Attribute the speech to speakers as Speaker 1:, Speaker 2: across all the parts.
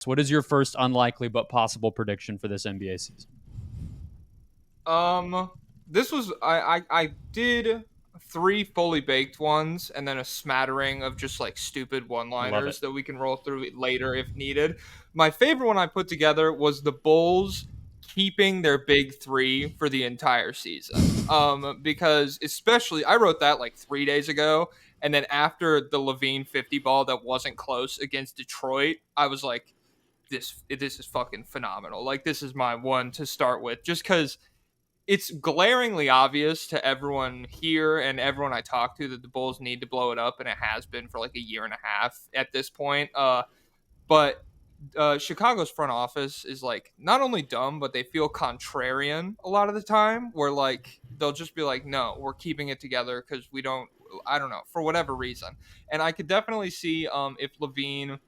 Speaker 1: What is your first unlikely but possible prediction for this NBA season?
Speaker 2: This was I did 3 fully baked ones and then a smattering of just like stupid one-liners that we can roll through later if needed. My favorite one I put together was the Bulls keeping their big 3 for the entire season. Because especially I wrote that like 3 days ago, and then after the LaVine 50 ball that wasn't close against Detroit, I was like, this is fucking phenomenal. Like, this is my one to start with, just because it's glaringly obvious to everyone here and everyone I talk to that the Bulls need to blow it up, and it has been for like a year and a half at this point. But Chicago's front office is like not only dumb, but they feel contrarian a lot of the time, where like they'll just be like, no, we're keeping it together because we don't, I don't know, for whatever reason. And I could definitely see if LaVine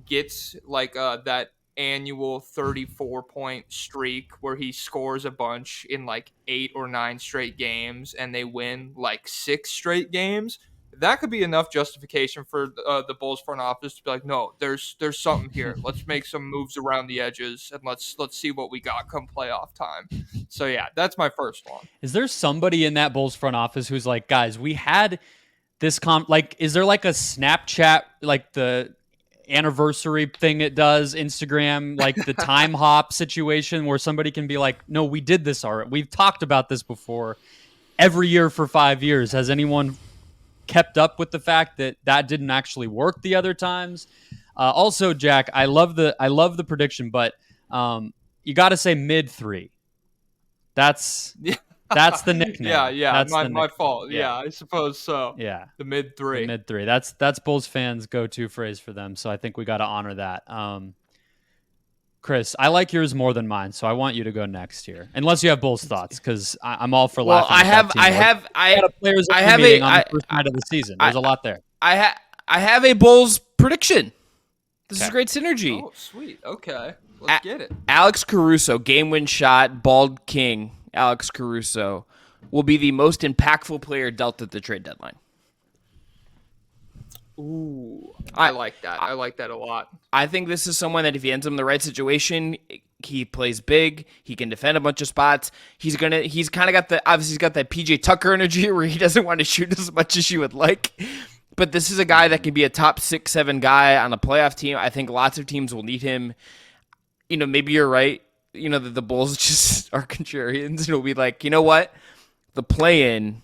Speaker 2: gets like that annual 34-point streak where he scores a bunch in like 8 or 9 straight games and they win like 6 straight games, that could be enough justification for the Bulls front office to be like, no, there's something here. Let's make some moves around the edges and let's see what we got come playoff time. So yeah, that's my first one.
Speaker 1: Is there somebody in that Bulls front office who's like, guys, we had this like, is there like a Snapchat, like the anniversary thing it does, Instagram, like the time hop situation where somebody can be like, no, we did this already. We've talked about this before every year for 5 years. Has anyone kept up with the fact that didn't actually work the other times? Also, Jack, I love the prediction, but you got to say mid 3. That's the nickname.
Speaker 2: Yeah. My fault. Yeah, I suppose so.
Speaker 1: Yeah.
Speaker 2: The mid 3.
Speaker 1: The mid 3. That's Bulls fans' go-to phrase for them. So I think we got to honor that. Chris, I like yours more than mine, so I want you to go next here. Unless you have Bulls thoughts, because I'm all for laughing.
Speaker 3: Well, I have
Speaker 1: the first night of the season. There's a lot there.
Speaker 3: I have a Bulls prediction. This is great synergy.
Speaker 2: Oh, sweet. Okay, let's get it.
Speaker 3: Alex Caruso, game-win shot, bald king. Alex Caruso will be the most impactful player dealt at the trade deadline.
Speaker 2: Ooh, I like that. I like that a lot.
Speaker 3: I think this is someone that if he ends up in the right situation, he plays big. He can defend a bunch of spots. He's kind of got he's got that PJ Tucker energy where he doesn't want to shoot as much as you would like. But this is a guy that can be a top 6-7 guy on a playoff team. I think lots of teams will need him. You know, maybe you're right. You know, that the Bulls just are contrarians. It'll be like, you know what? The play-in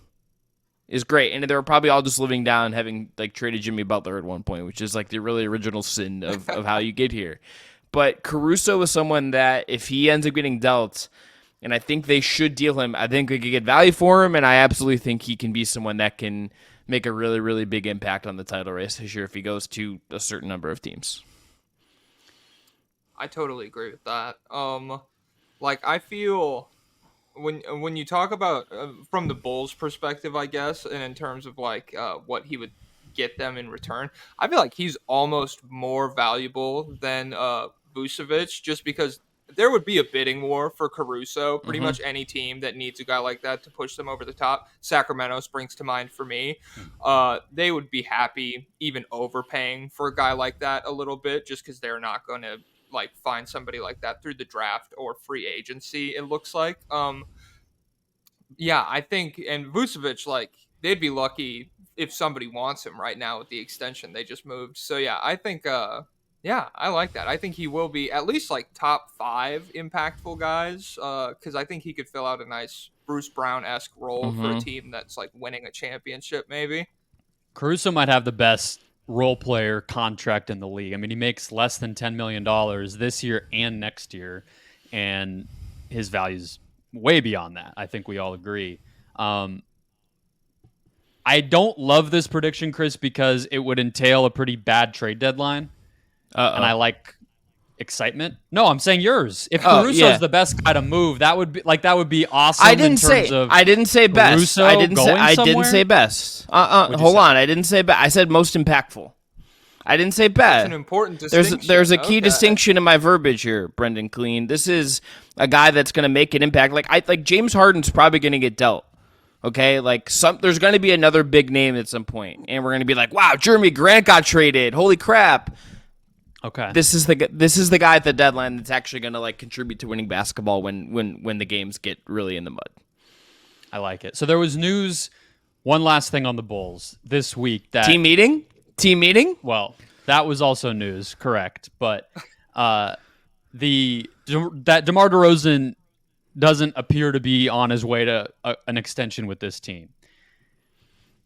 Speaker 3: is great. And they were probably all just living down having like traded Jimmy Butler at one point, which is like the really original sin of how you get here. But Caruso is someone that if he ends up getting dealt, and I think they should deal him, I think they could get value for him, and I absolutely think he can be someone that can make a really, really big impact on the title race this year if he goes to a certain number of teams.
Speaker 2: I totally agree with that. Like I feel when you talk about from the Bulls' perspective, I guess, and in terms of like what he would get them in return, I feel like he's almost more valuable than Vucevic, just because there would be a bidding war for Caruso. Pretty much any team that needs a guy like that to push them over the top. Sacramento springs to mind for me. They would be happy even overpaying for a guy like that a little bit, just because they're not going to like find somebody like that through the draft or free agency, it looks like. Yeah, I think, and Vucevic, like, they'd be lucky if somebody wants him right now with the extension they just moved. So yeah, I think I like that. I think he will be at least like top 5 impactful guys, because I think he could fill out a nice Bruce Brown-esque role for a team that's like winning a championship maybe.
Speaker 1: Caruso might have the best role player contract in the league. I mean, he makes less than $10 million this year and next year, and his value's way beyond that. I think we all agree. I don't love this prediction, Chris, because it would entail a pretty bad trade deadline. And I like excitement. No, I'm saying yours. If Caruso's the best guy to move, that would be awesome. I didn't say best. I didn't say best.
Speaker 3: Hold on. I didn't say best. I said most impactful. I didn't say best.
Speaker 2: That's an important distinction.
Speaker 3: There's a key distinction in my verbiage here, Brendon Kleen. This is a guy that's going to make an impact. Like James Harden's probably going to get dealt. Okay, there's going to be another big name at some point, and we're going to be like, wow, Jeremy Grant got traded. Holy crap.
Speaker 1: Okay.
Speaker 3: This is the guy at the deadline that's actually going to like contribute to winning basketball when the games get really in the mud.
Speaker 1: I like it. So there was news. One last thing on the Bulls this week. That
Speaker 3: Team meeting.
Speaker 1: Well, that was also news, correct? But that DeMar DeRozan doesn't appear to be on his way to an extension with this team.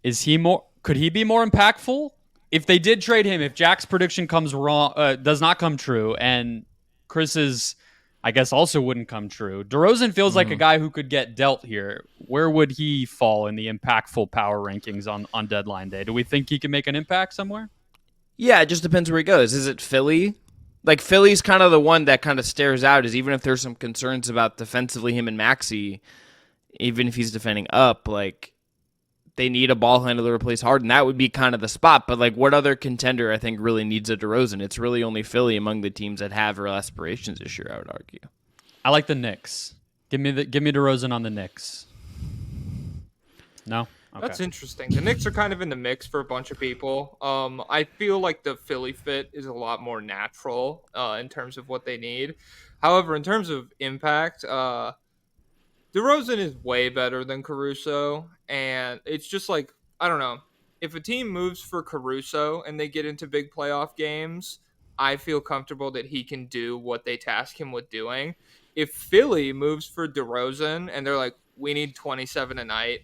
Speaker 1: Is he more? Could he be more impactful if they did trade him? If Jack's prediction does not come true, and Chris's, I guess, also wouldn't come true. DeRozan feels like a guy who could get dealt here. Where would he fall in the impactful power rankings on deadline day? Do we think he can make an impact somewhere?
Speaker 3: Yeah, it just depends where he goes. Is it Philly? Like Philly's kind of the one that kind of stares out. Is even if there's some concerns about defensively him and Maxey, even if he's defending up, like they need a ball handler to replace Harden. That would be kind of the spot. But like, what other contender I think really needs a DeRozan? It's really only Philly among the teams that have real aspirations this year, I would argue.
Speaker 1: I like the Knicks. Give me DeRozan on the Knicks. No? Okay.
Speaker 2: That's interesting. The Knicks are kind of in the mix for a bunch of people. I feel like the Philly fit is a lot more natural in terms of what they need. However, in terms of impact, DeRozan is way better than Caruso, and it's just like, I don't know. If a team moves for Caruso and they get into big playoff games, I feel comfortable that he can do what they task him with doing. If Philly moves for DeRozan and they're like, we need 27 a night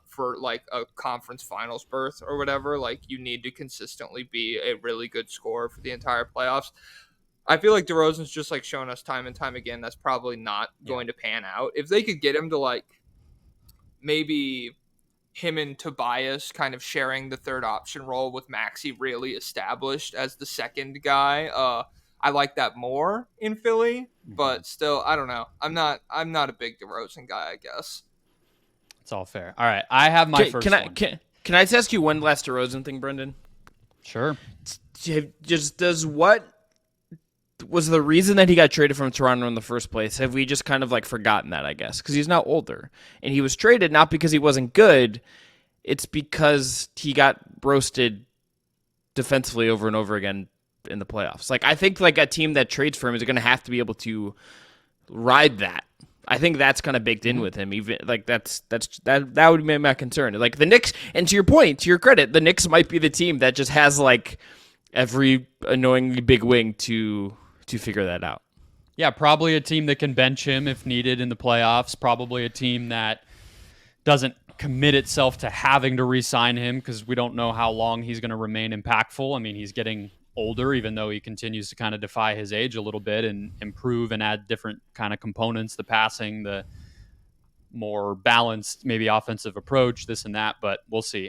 Speaker 2: for like a conference finals berth or whatever, like you need to consistently be a really good scorer for the entire playoffs. I feel like DeRozan's just like shown us time and time again that's probably not going to pan out. If they could get him to like maybe him and Tobias kind of sharing the third option role with Maxey really established as the second guy, I like that more in Philly, but still, I don't know. I'm not a big DeRozan guy, I guess.
Speaker 1: It's all fair. All right, I have my first one.
Speaker 3: Can I just ask you one last DeRozan thing, Brendon?
Speaker 1: Sure.
Speaker 3: What was the reason that he got traded from Toronto in the first place? Have we just kind of like forgotten that, I guess? Because he's now older. And he was traded not because he wasn't good. It's because he got roasted defensively over and over again in the playoffs. Like, I think like a team that trades for him is going to have to be able to ride that. I think that's kind of baked in with him. Even like that would be my concern. Like the Knicks, and to your point, to your credit, the Knicks might be the team that just has like every annoyingly big wing to figure that out.
Speaker 1: Yeah, probably a team that can bench him if needed in the playoffs. Probably a team that doesn't commit itself to having to re-sign him because we don't know how long he's going to remain impactful. I mean, he's getting older, even though he continues to kind of defy his age a little bit and improve and add different kind of components, the passing, the more balanced, maybe offensive approach, this and that, but we'll see.